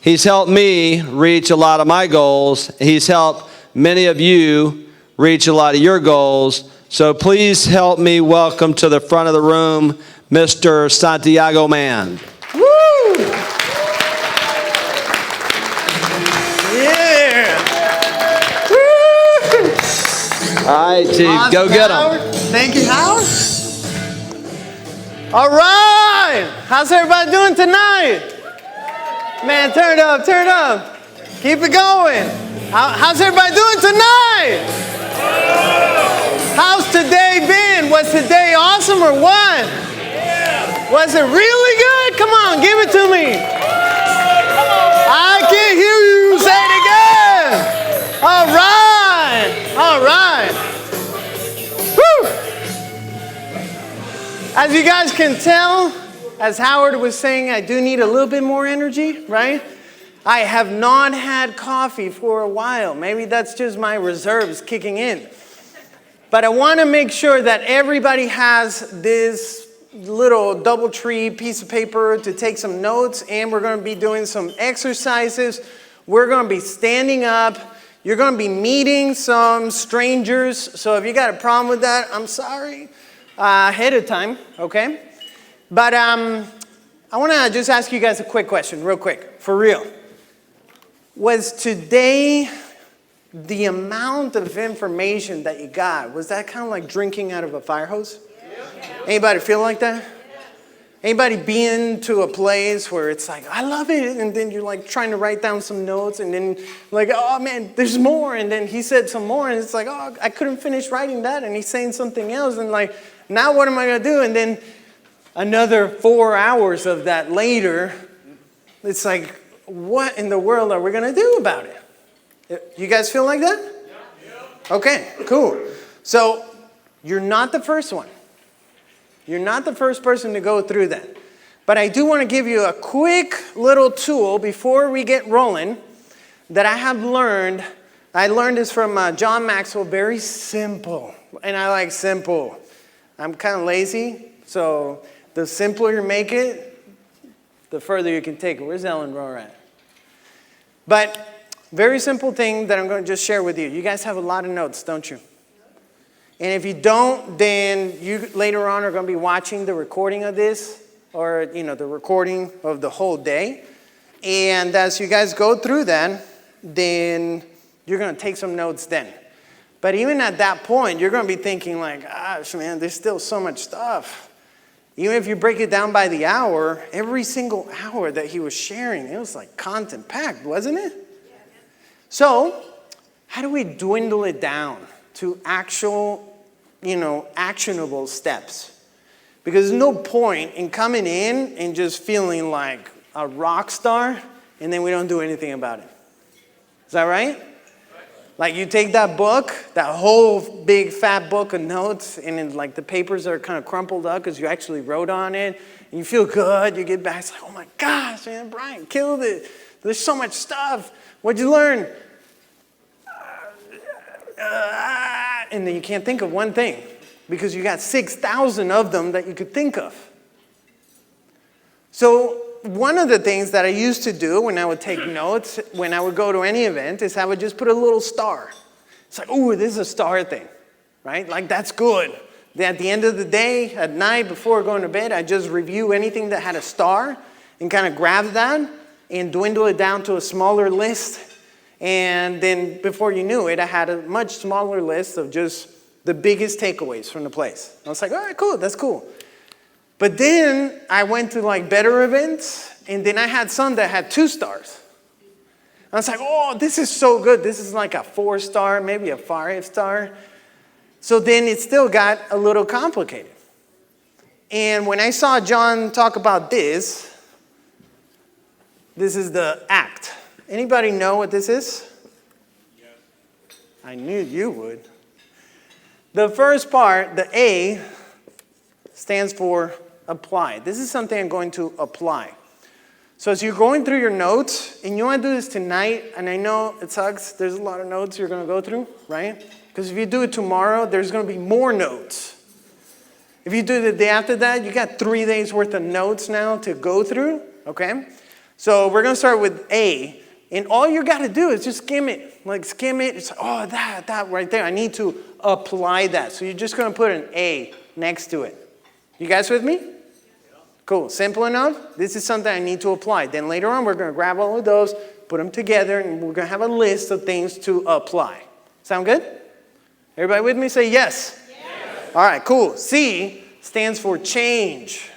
He's helped me reach a lot of my goals. He's helped many of you reach a lot of your goals. So please help me welcome to the front of the room, Mr. Santiago Man. Woo! Yeah! Woo! All right, Chief, Awesome, go get Howard. him. Thank you, Howard. All right! How's everybody doing tonight? Man, turn it up, turn it up. Keep it going. How's everybody doing tonight? How's today been? Was today awesome or what? Was it really good? Come on, give it to me. I can't hear you. Say it again. All right. All right. Woo. As you guys can tell, as Howard was saying, I do need a little bit more energy, right? I have not had coffee for a while. Maybe that's just my reserves kicking in. But I want to make sure that everybody has this little DoubleTree piece of paper to take some notes, and we're going to be doing some exercises. We're going to be standing up. You're going to be meeting some strangers. So if you got a problem with that, I'm sorry ahead of time, okay? But I want to just ask you guys a quick question, real quick, for real. Was today the amount of information that you got, was that kind of like drinking out of a fire hose? Yeah. Anybody feel like that? Yeah. Anybody been to a place where it's like, I love it, and then you're like trying to write down some notes, and then like, oh man, there's more, and then he said some more, and it's like, oh, I couldn't finish writing that, and he's saying something else, and like, now what am I going to do? And then another 4 hours of that later, it's like, what in the world are we going to do about it? You guys feel like that? Yeah. Okay, cool. So you're not the first one. You're not the first person to go through that. But I do want to give you a quick little tool before we get rolling that I have learned. I learned this from John Maxwell, very simple. And I like simple. I'm kind of lazy, so the simpler you make it, the further you can take it. Where's Ellen Rohr at? But very simple thing that I'm going to just share with you. You guys have a lot of notes, don't you? And if you don't, then you later on are going to be watching the recording of this, or the recording of the whole day. And as you guys go through that, then you're going to take some notes then. But even at that point, you're going to be thinking like, gosh, man, there's still so much stuff. Even if you break it down by the hour, every single hour that he was sharing, it was like content-packed, wasn't it? So, how do we dwindle it down to actual, actionable steps? Because there's no point in coming in and just feeling like a rock star, and then we don't do anything about it. Is that right? Like you take that book, that whole big fat book of notes, and then like the papers are kind of crumpled up because you actually wrote on it, and you feel good, you get back, it's like, oh my gosh, man, Brian killed it. There's so much stuff. What'd you learn? And then you can't think of one thing because you got 6,000 of them that you could think of. So one of the things that I used to do when I would take notes, when I would go to any event, is I would just put a little star. It's like, ooh, this is a star thing, right? Like, that's good. Then at the end of the day, at night, before going to bed, I just review anything that had a star and kind of grab that and dwindle it down to a smaller list. And then before you knew it, I had a much smaller list of just the biggest takeaways from the place. I was like, all right, cool, that's cool. But then I went to like better events, and then I had some that had 2 stars. I was like, oh, this is so good. This is like a 4-star, maybe a 5-star. So then it still got a little complicated. And when I saw John talk about this is the ACT. Anybody know what this is? Yes. I knew you would. The first part, the A, stands for apply. This is something I'm going to apply. So as you're going through your notes, and you want to do this tonight, and I know it sucks, there's a lot of notes you're going to go through, right? Because if you do it tomorrow, there's going to be more notes. If you do it the day after that, you got 3 days worth of notes now to go through, okay? So we're going to start with A. And all you got to do is just skim it. Like skim it. It's like, oh, that right there. I need to apply that. So you're just going to put an A next to it. You guys with me? Cool. Simple enough? This is something I need to apply. Then later on, we're going to grab all of those, put them together, and we're going to have a list of things to apply. Sound good? Everybody with me? Say yes. Yes. All right, cool. C stands for change.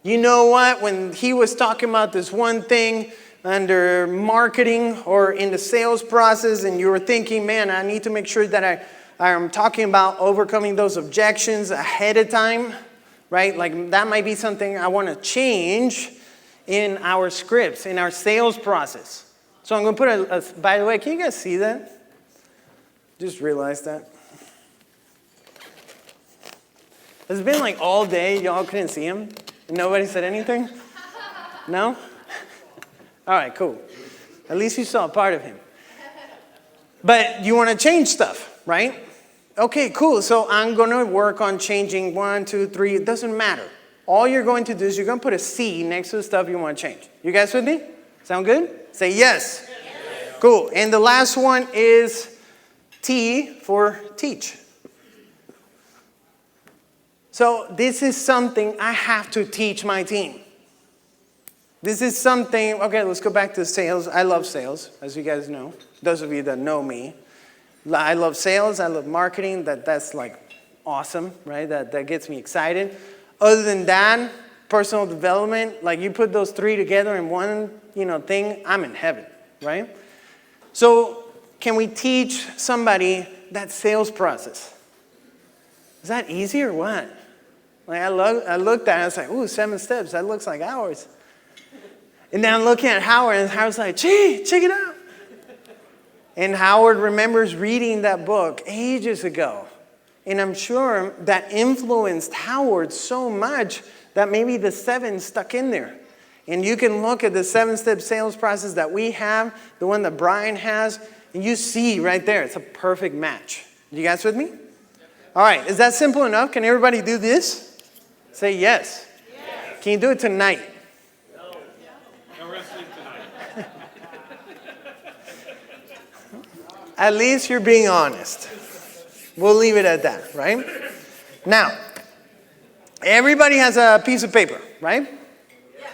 You know what? When he was talking about this one thing under marketing or in the sales process, and you were thinking, man, I need to make sure that I'm talking about overcoming those objections ahead of time, right? Like that might be something I want to change in our scripts, in our sales process. So I'm going to put by the way, can you guys see that? Just realized that. It's been like all day, y'all couldn't see him. Nobody said anything? No? All right, cool. At least you saw a part of him. But you want to change stuff, right? Okay, cool. So I'm going to work on changing 1, 2, 3. It doesn't matter. All you're going to do is you're going to put a C next to the stuff you want to change. You guys with me? Sound good? Say yes. Yes. Cool. And the last one is T for teach. So this is something I have to teach my team. This is something, okay, let's go back to sales. I love sales, as you guys know. Those of you that know me. I love sales, I love marketing. That's like awesome, right? That gets me excited. Other than that, personal development, like you put those three together in one, thing, I'm in heaven, right? So can we teach somebody that sales process? Is that easy or what? Like I looked at it, I was like, ooh, 7 steps, that looks like hours. And then I'm looking at Howard, and Howard's like, gee, check it out. And Howard remembers reading that book ages ago. And I'm sure that influenced Howard so much that maybe the 7 stuck in there. And you can look at the 7-step sales process that we have, the one that Brian has, and you see right there, it's a perfect match. You guys with me? All right, is that simple enough? Can everybody do this? Say yes. Yes. Can you do it tonight? No. No wrestling tonight. At least you're being honest. We'll leave it at that, right? Now, everybody has a piece of paper, right? Yes.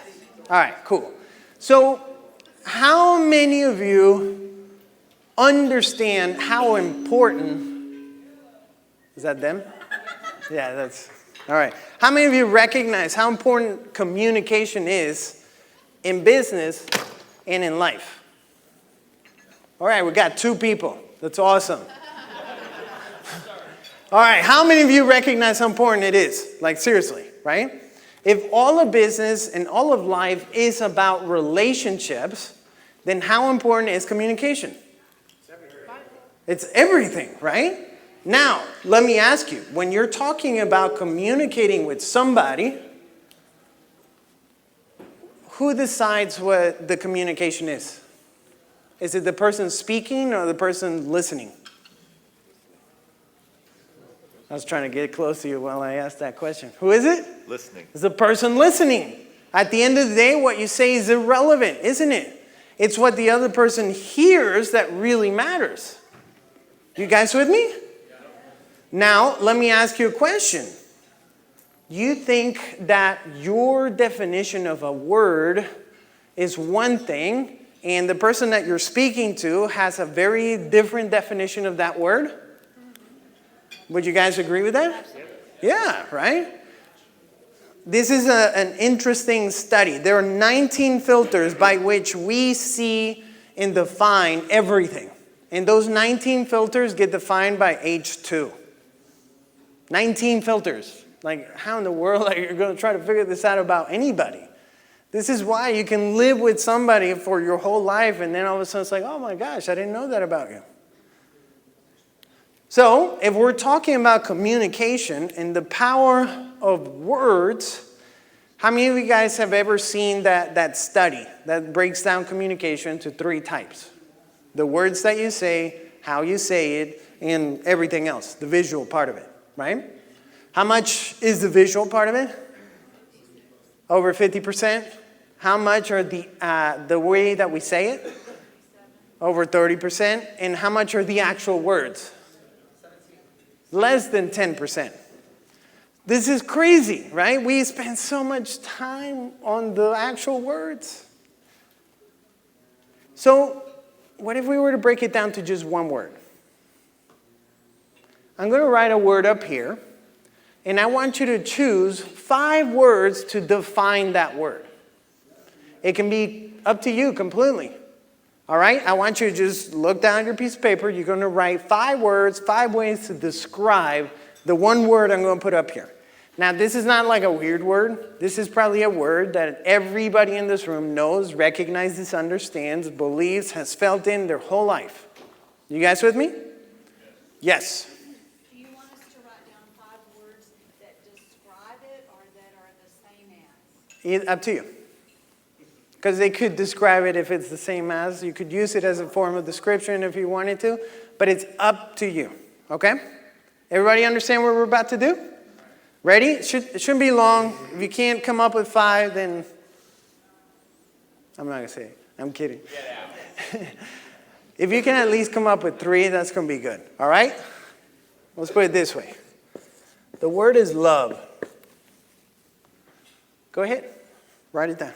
All right, cool. So, how many of you understand how important, is that them? Yeah, that's, all right. How many of you recognize how important communication is in business and in life? All right, we got 2 people. That's awesome. All right, how many of you recognize how important it is? Like seriously, right? If all of business and all of life is about relationships, then how important is communication? It's everything, right? Now, let me ask you, when you're talking about communicating with somebody, who decides what the communication is? Is it the person speaking or the person listening? I was trying to get close to you while I asked that question. Who is it? Listening. It's the person listening. At the end of the day, what you say is irrelevant, isn't it? It's what the other person hears that really matters. You guys with me? Now, let me ask you a question. You think that your definition of a word is one thing, and the person that you're speaking to has a very different definition of that word? Would you guys agree with that? Yeah, right? This is an interesting study. There are 19 filters by which we see and define everything. And those 19 filters get defined by age 2. 19 filters. Like, how in the world are you going to try to figure this out about anybody? This is why you can live with somebody for your whole life, and then all of a sudden it's like, oh my gosh, I didn't know that about you. So, if we're talking about communication and the power of words, how many of you guys have ever seen that study that breaks down communication to 3 types? The words that you say, how you say it, and everything else, the visual part of it, right? How much is the visual part of it? Over 50%? How much are the way that we say it? Over 30%. And how much are the actual words? Less than 10%. This is crazy, right? We spend so much time on the actual words. So, what if we were to break it down to just one word? I'm going to write a word up here, and I want you to choose 5 words to define that word. It can be up to you completely. All right? I want you to just look down at your piece of paper. You're going to write 5 words, 5 ways to describe the one word I'm going to put up here. Now, this is not like a weird word. This is probably a word that everybody in this room knows, recognizes, understands, believes, has felt in their whole life. You guys with me? Yes. Do you want us to write down 5 words that describe it or that are the same as? Up to you. Because they could describe it if it's the same as. You could use it as a form of description if you wanted to. But it's up to you. Okay? Everybody understand what we're about to do? Ready? It shouldn't be long. If you can't come up with 5, then I'm not going to say it. I'm kidding. Get out. If you can at least come up with 3, that's going to be good. All right? Let's put it this way. The word is love. Go ahead. Write it down.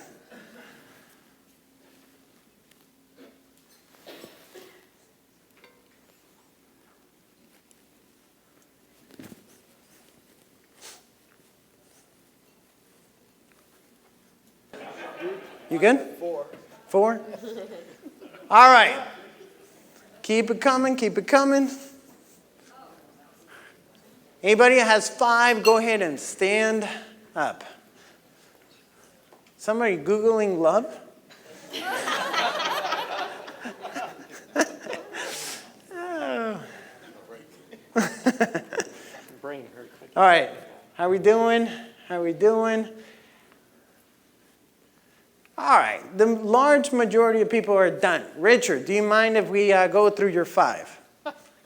You good? 4. 4? All right. Keep it coming, keep it coming. Anybody that has 5, go ahead and stand up. Somebody Googling love? All right. How we doing? How we doing? All right, the large majority of people are done. Richard, do you mind if we go through your 5?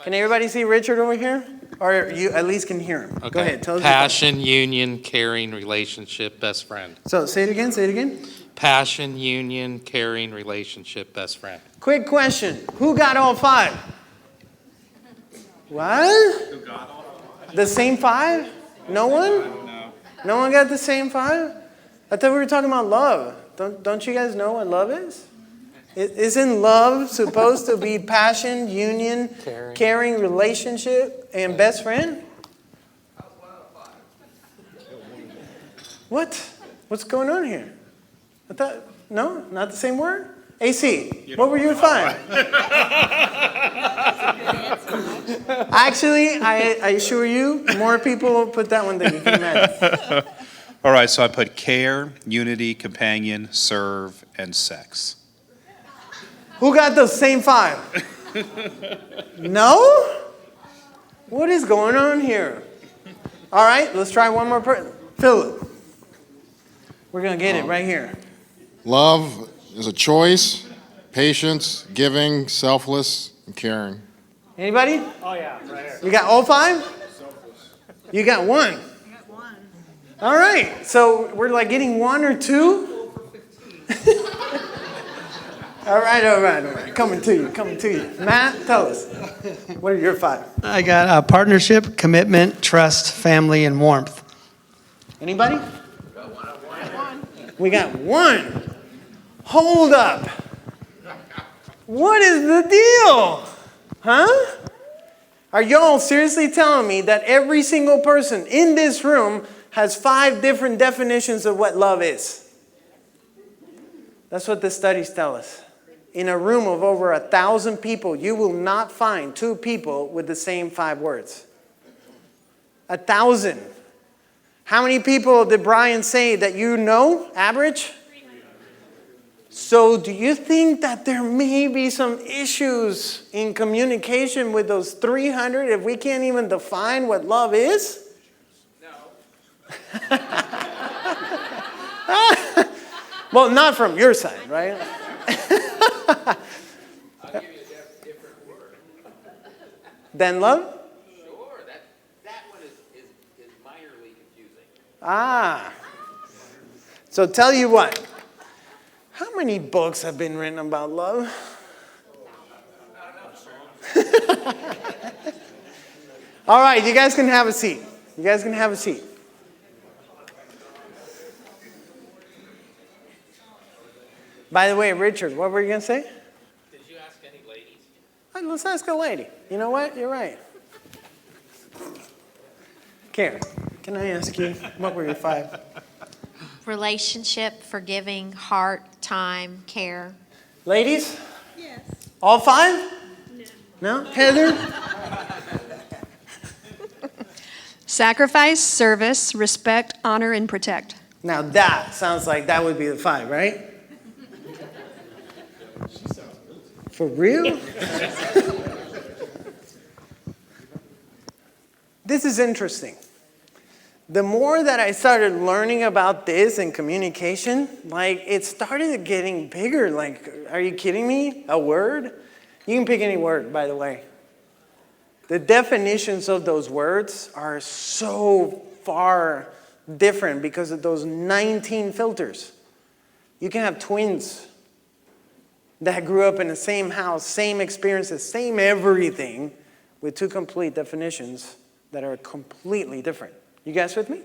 Can everybody see Richard over here? Or you at least can hear him. Okay. Go ahead, tell us. Passion, union, caring, relationship, best friend. So say it again, say it again. Passion, union, caring, relationship, best friend. Quick question, who got all 5? What? Who got all 5? The same 5? No one? No. No one got the same 5? I thought we were talking about love. Don't you guys know what love is? Isn't love supposed to be passion, union, caring, relationship, and best friend? What? What's going on here? I thought, no, not the same word? AC, what were your 5? Actually, I assure you, more people put that one than you can imagine. All right, so I put care, unity, companion, serve, and sex. Who got those same 5? No? What is going on here? All right, let's try one more person. Philip. We're going to get it right here. Love is a choice, patience, giving, selfless, and caring. Anybody? Oh, yeah, right here. You got all 5? You got 1. All right, so we're like getting 1 or 2? All right. Coming to you. Matt, tell us. What are your 5? I got partnership, commitment, trust, family, and warmth. Anybody? We got 1. Hold up. What is the deal? Huh? Are y'all seriously telling me that every single person in this room has 5 different definitions of what love is? That's what the studies tell us. In a room of over 1,000 people, you will not find 2 people with the same 5 words. 1,000. How many people did Brian say that you know, average? So do you think that there may be some issues in communication with those 300 if we can't even define what love is? No. Well, not from your side, right? I'll give you a different word. Than love? Sure, that one is minorly confusing. Ah. So tell you what. How many books have been written about love? All right, you guys can have a seat. You guys can have a seat. By the way, Richard, what were you going to say? Did you ask any ladies? All right, let's ask a lady. You know what? You're right. Karen, can I ask you, what were your 5? Relationship, forgiving, heart, time, care. Ladies? Yes. All 5? No. No? Heather? Sacrifice, service, respect, honor, and protect. Now that sounds like that would be the 5, right? For real? This is interesting. The more that I started learning about this and communication, like it started getting bigger. Like, are you kidding me? A word? You can pick any word, by the way. The definitions of those words are so far different because of those 19 filters. You can have twins that grew up in the same house, same experiences, same everything, with 2 complete definitions that are completely different. You guys with me?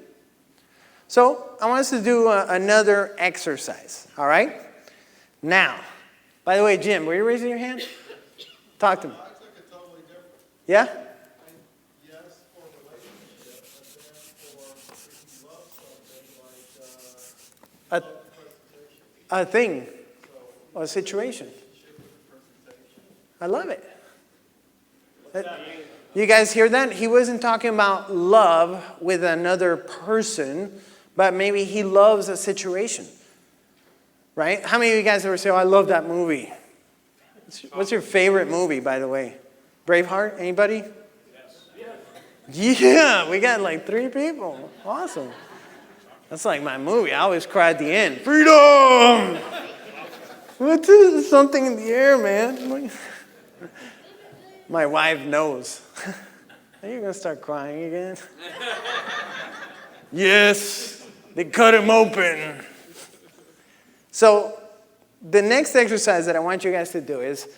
So I want us to do another exercise, all right? Now, by the way, Jim, were you raising your hand? Talk to me. I took it totally different. Yeah? Yes, for relationship, but then for if you love something like A, a thing, or a situation. I love it. You guys hear that? He wasn't talking about love with another person, but maybe he loves a situation. Right? How many of you guys ever say, oh, I love that movie? What's your favorite movie, by the way? Braveheart? Anybody? Yes. Yeah, we got like 3 people. Awesome. That's like my movie. I always cry at the end. Freedom! What's this? Something in the air, man. My wife knows. Are you going to start crying again? Yes, they cut him open. So the next exercise that I want you guys to do is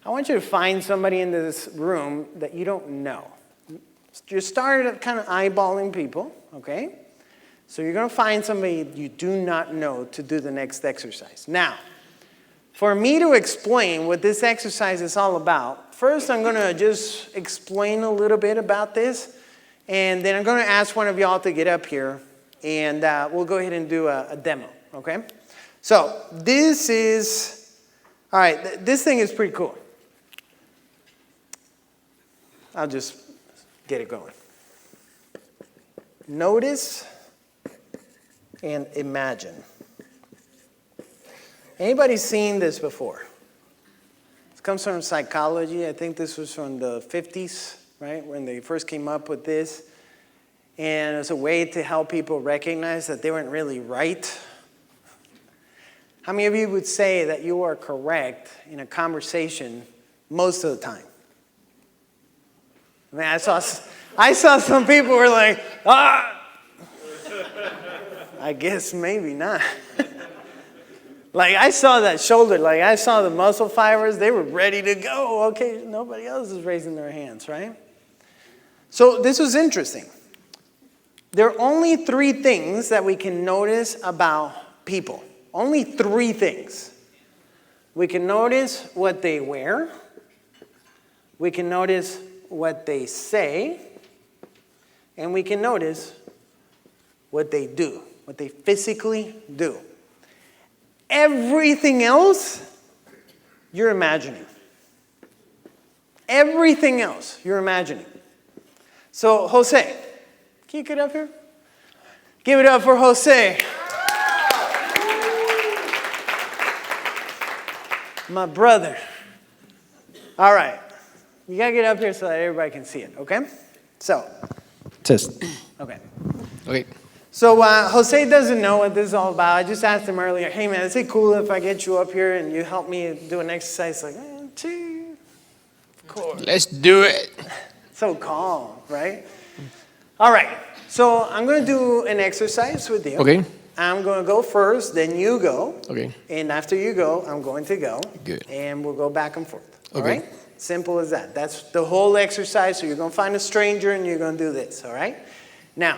I want you to find somebody in this room that you don't know. You started kind of eyeballing people, okay? So you're going to find somebody you do not know to do the next exercise. Now, for me to explain what this exercise is all about, first I'm going to just explain a little bit about this, and then I'm going to ask one of y'all to get up here, and we'll go ahead and do a demo, okay? So this is, all right, this thing is pretty cool. I'll just get it going. Notice and imagine. Anybody seen this before? It comes from psychology. I think this was from the 50s, right, when they first came up with this. And it's a way to help people recognize that they weren't really right. How many of you would say that you are correct in a conversation most of the time? I mean, I saw some people were like, ah! I guess maybe not. Like, I saw that shoulder, like, I saw the muscle fibers, they were ready to go. Okay, nobody else is raising their hands, right? So this was interesting. There are only 3 things that we can notice about people. Only 3 things. We can notice what they wear. We can notice what they say. And we can notice what they do, what they physically do. Everything else, you're imagining. Everything else, you're imagining. So, Jose, can you get up here? Give it up for Jose. My brother. All right. You got to get up here so that everybody can see it, okay? So. Test. Okay. Okay. So Jose doesn't know what this is all about. I just asked him earlier, hey man, is it cool if I get you up here and you help me do an exercise? Like, gee, of course. Let's do it. So calm, right? All right. So I'm going to do an exercise with you. Okay. I'm going to go first, then you go. Okay. And after you go, I'm going to go. Good. And we'll go back and forth. All Okay. right? Simple as that. That's the whole exercise. So you're going to find a stranger and you're going to do this. All right? Now,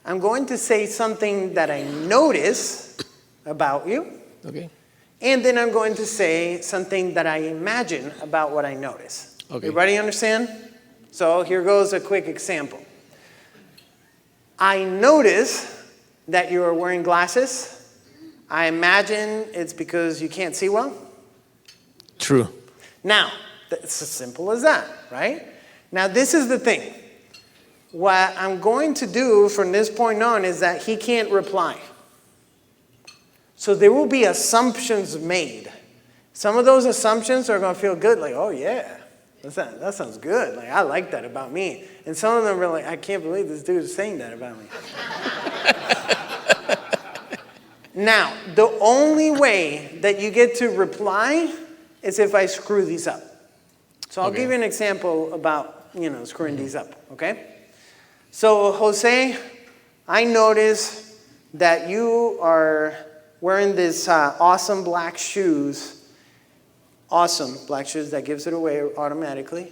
I'm going to say something that I notice about you. Okay. And then I'm going to say something that I imagine about what I notice. Okay. Everybody understand? So here goes a quick example. I notice that you are wearing glasses. I imagine it's because you can't see well. True. Now, it's as simple as that, right? Now, this is the thing. What I'm going to do from this point on is that he can't reply. So there will be assumptions made. Some of those assumptions are going to feel good, like, oh, yeah, that sounds good. Like, I like that about me. And some of them are like, I can't believe this dude is saying that about me. Now, the only way that you get to reply is if I screw these up. So I'll give you an example about, screwing these up, okay? So, Jose, I notice that you are wearing this awesome black shoes. Awesome black shoes, that gives it away automatically.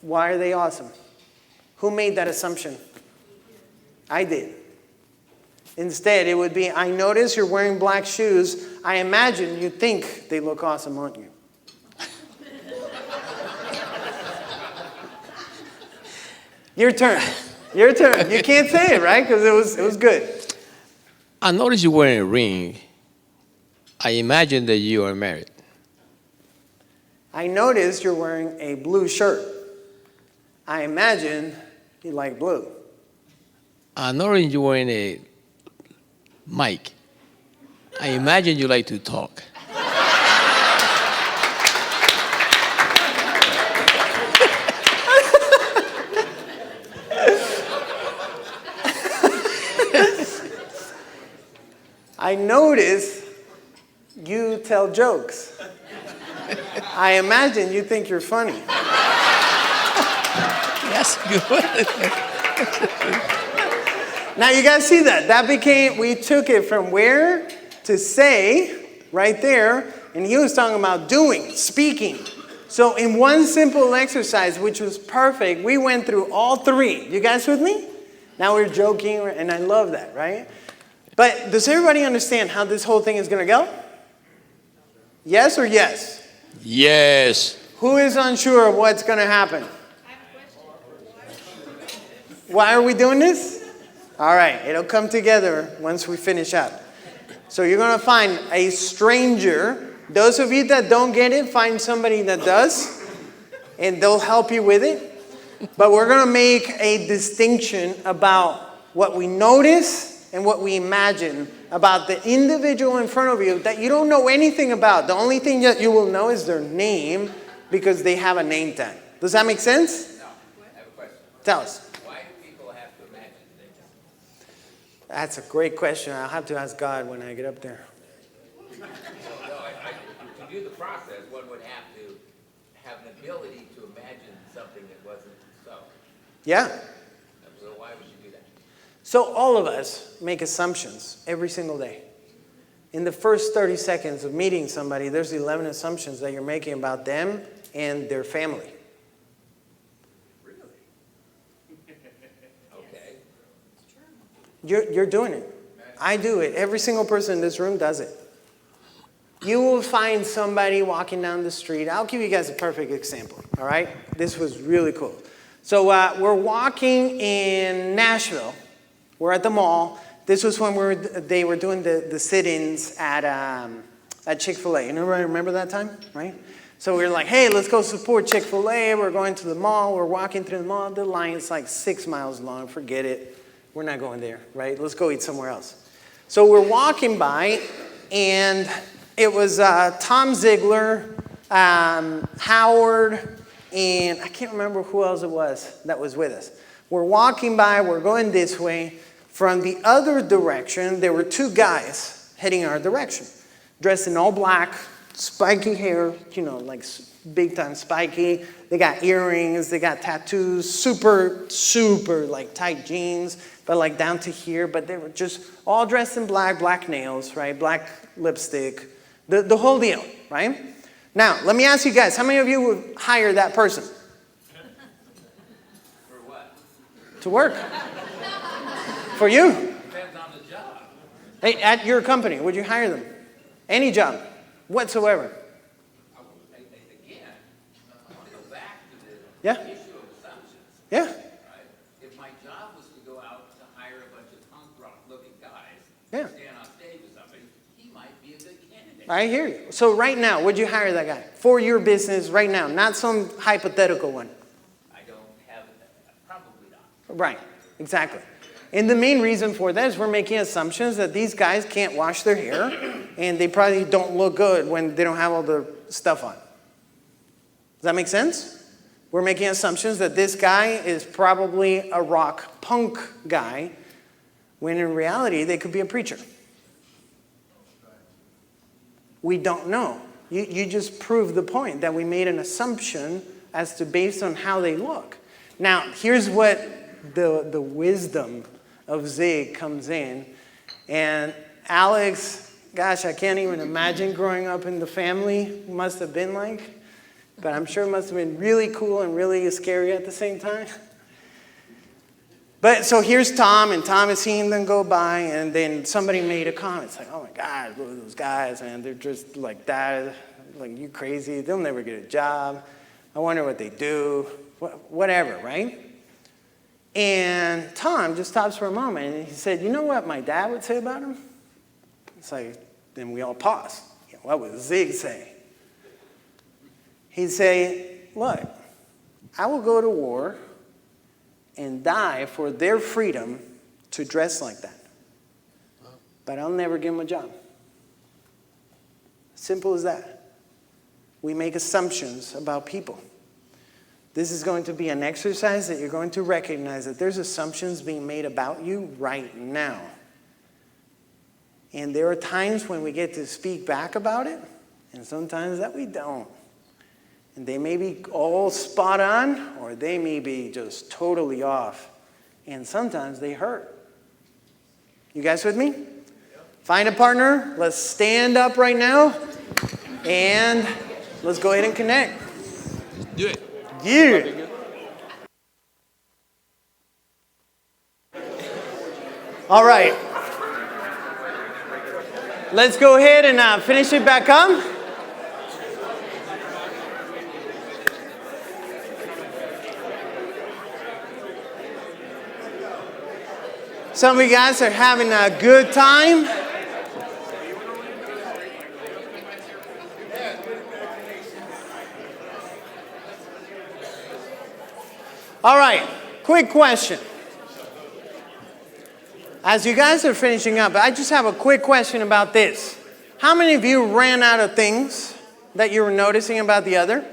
Why are they awesome? Who made that assumption? I did. Instead, it would be, I notice you're wearing black shoes. I imagine you think they look awesome on you. Your turn. Your turn. You can't say it, right? Because it was good. I noticed you're wearing a ring. I imagine that you are married. I notice you're wearing a blue shirt. I imagine you like blue. I noticed you're wearing a mic. I imagine you like to talk. I notice you tell jokes. I imagine you think you're funny. That's good. Now you guys see that? We took it from where to say, right there, and he was talking about doing, speaking. So in one simple exercise, which was perfect, we went through all three. You guys with me? Now we're joking, and I love that, right? But does everybody understand how this whole thing is going to go? Yes or yes? Yes. Who is unsure of what's going to happen? Why are we doing this? All right, it'll come together once we finish up. So you're going to find a stranger. Those of you that don't get it, find somebody that does, and they'll help you with it. But we're going to make a distinction about what we notice and what we imagine about the individual in front of you that you don't know anything about. The only thing that you will know is their name because they have a name tag. Does that make sense? No, I have a question. Tell us. Why do people have to imagine things? That's a great question. I'll have to ask God when I get up there. No, to do the process, one would have to have an ability to imagine something that wasn't so. Yeah. So why would you do that? So all of us make assumptions every single day. In the first 30 seconds of meeting somebody, there's 11 assumptions that you're making about them and their family. Really? Okay. You're doing it. I do it. Every single person in this room does it. You will find somebody walking down the street. I'll give you guys a perfect example, all right? This was really cool. So we're walking in Nashville. We're at the mall. This was when they were doing the sit-ins at Chick-fil-A. Anybody remember that time, right? So we were like, hey, let's go support Chick-fil-A. We're going to the mall. We're walking through the mall. The line is like 6 miles long. Forget it. We're not going there, right? Let's go eat somewhere else. So we're walking by, and it was Tom Ziegler, Howard, and I can't remember who else it was that was with us. We're walking by. We're going this way. From the other direction, there were two guys heading our direction, dressed in all black, spiky hair, like big time spiky. They got earrings, they got tattoos, super, super like tight jeans, but like down to here. But they were just all dressed in black, black nails, right? Black lipstick, the whole deal, right? Now, let me ask you guys, how many of you would hire that person? For what? To work. For you. Depends on the job. Hey, at your company, would you hire them? Any job, whatsoever. Again, I want to go back to the Yeah. issue of assumptions. Yeah. Right? If my job was to go out to hire a bunch of punk rock looking guys, Yeah. stand on stage with somebody, he might be a good candidate. I hear you. So right now, would you hire that guy for your business right now? Not some hypothetical one. I don't have probably not. Right, exactly. And the main reason for that is we're making assumptions that these guys can't wash their hair and they probably don't look good when they don't have all the stuff on. Does that make sense? We're making assumptions that this guy is probably a rock punk guy when in reality they could be a preacher. We don't know. You just proved the point that we made an assumption as to based on how they look. Now, here's what the wisdom of Zig comes in. And Alex, gosh, I can't even imagine growing up in the family must have been like. But I'm sure it must have been really cool and really scary at the same time. But so here's Tom, and Tom is seeing them go by, and then somebody made a comment. It's like, oh my God, look at those guys, man. They're just like that. Like, you crazy. They'll never get a job. I wonder what they do. Whatever, right? And Tom just stops for a moment, and he said, you know what my dad would say about him? It's like, then we all pause. What would Zig say? He'd say, look, I will go to war and die for their freedom to dress like that. But I'll never give them a job. Simple as that. We make assumptions about people. This is going to be an exercise that you're going to recognize that there's assumptions being made about you right now. And there are times when we get to speak back about it, and sometimes that we don't. And they may be all spot on, or they may be just totally off. And sometimes they hurt. You guys with me? Find a partner. Let's stand up right now. And let's go ahead and connect. Do it. Yeah. All right. Let's go ahead and finish it back up. Some of you guys are having a good time. All right, quick question. As you guys are finishing up, I just have a quick question about this. How many of you ran out of things that you were noticing about the other?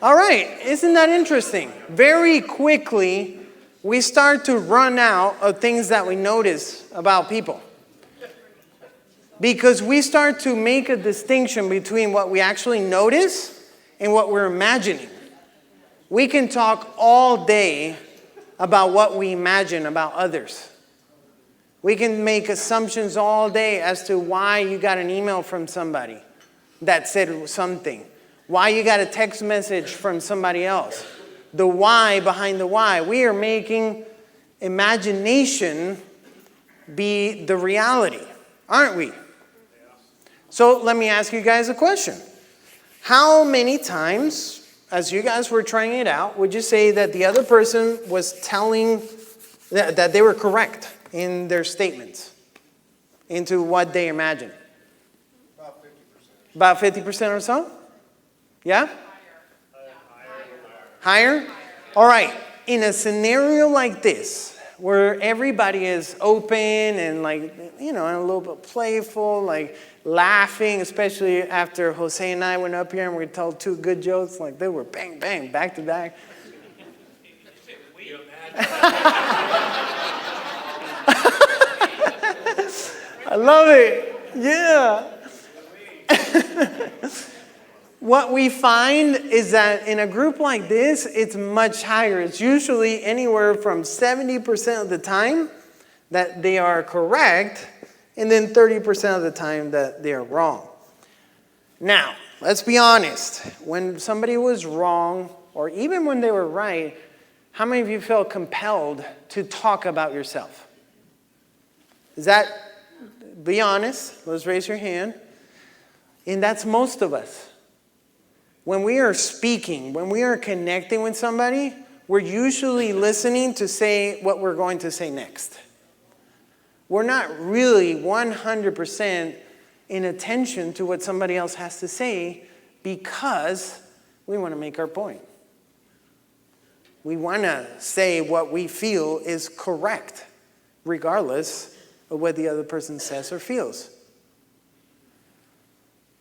All right, isn't that interesting? Very quickly, we start to run out of things that we notice about people. Because we start to make a distinction between what we actually notice and what we're imagining. We can talk all day about what we imagine about others. We can make assumptions all day as to why you got an email from somebody that said something, why you got a text message from somebody else, the why behind the why. We are making imagination be the reality, aren't we? So let me ask you guys a question. How many times, as you guys were trying it out, would you say that the other person was telling that they were correct in their statements into what they imagined? About 50%. About 50% or so? Yeah? Higher? All right. In a scenario like this, where everybody is open and and a little bit playful, like laughing, especially after Jose and I went up here and we told two good jokes, like they were bang, bang, back to back. I love it. Yeah. What we find is that in a group like this, it's much higher. It's usually anywhere from 70% of the time that they are correct, and then 30% of the time that they are wrong. Now, let's be honest. When somebody was wrong, or even when they were right, how many of you felt compelled to talk about yourself? Be honest, let's raise your hand. And that's most of us. When we are speaking, when we are connecting with somebody, we're usually listening to say what we're going to say next. We're not really 100% in attention to what somebody else has to say because we want to make our point. We want to say what we feel is correct, regardless of what the other person says or feels.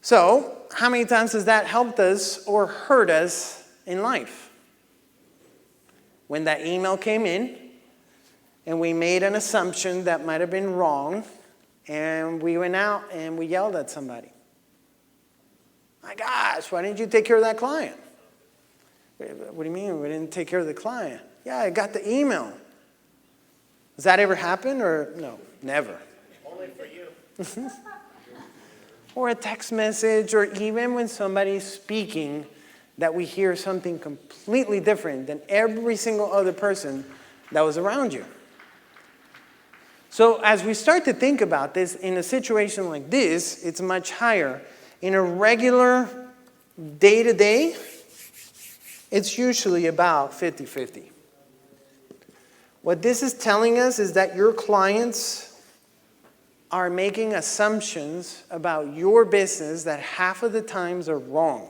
So, how many times has that helped us or hurt us in life? When that email came in, and we made an assumption that might have been wrong, and we went out and we yelled at somebody. My gosh, why didn't you take care of that client? What do you mean we didn't take care of the client? Yeah, I got the email. Does that ever happen or no? Never. Only for you. Or a text message, or even when somebody's speaking, that we hear something completely different than every single other person that was around you. So as we start to think about this, in a situation like this, it's much higher. In a regular day-to-day, it's usually about 50-50. What this is telling us is that your clients are making assumptions about your business that half of the times are wrong.